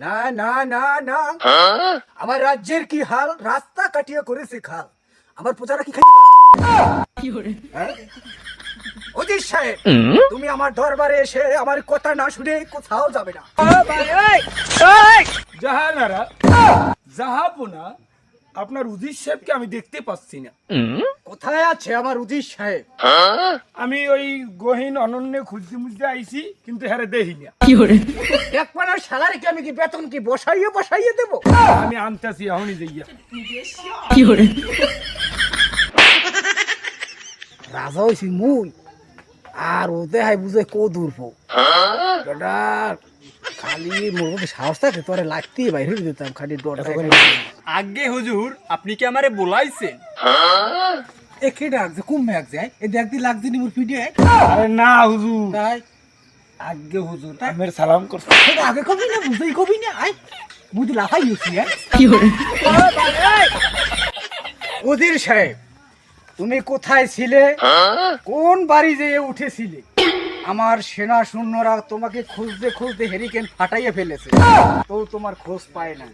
না না না না, আমার রাজ্যের কি হাল, রাস্তা কাটিয়ে করেছে খাল, আমার প্রজারা কি খাই? অজিত সাহেব, তুমি আমার দরবারে এসে আমার কথা না শুনে কোথাও যাবে না। জাহানারা জাহাপনা, আপনার উজির সাহেবকে আমি দেখতে পাচ্ছি না। কোথায় আছে আমার অজিত সাহেব? আমি ওই গহীন অনন্যে খুঁজতে মুজতে আইছি, কিন্তু হ্যারে দেখি না। একপানার স্যালারি কি আমি কি বেতন কি বসাইয়ে বসাইয়ে দেবো? আমি আনতেছি এখনই যাইয়া। রাজা হইছি মুই, আর ওতে হাই বুঝে কো দূরবো খালি মোর মধ্যে সাহস থাকে তোরে লাগতেই বাইরে দিতাম খালি ডটা। আগে হুজুর, আপনি কি আমারে বলাইছেন? একে ডাক যে কুম এক যায় এ দেখ দি লাগছে নি মোর পিঠে। আরে না হুজুর, তাই আগে হুজুর আমের সালাম করছি। সেটা আগে কবি না বুঝেই কবি না আই বুঝি লাফাই গেছি। উজির সাহেব, তুমি কোথায় ছিলে? কোন বাড়ি যেয়ে উঠেছিলে? আমার সেনা সৈন্যরা তোমাকে খুঁজতে খুঁজতে হেরিকেন ফাটাইয়ে ফেলেছে, তো তোমার খোঁজ পায় না।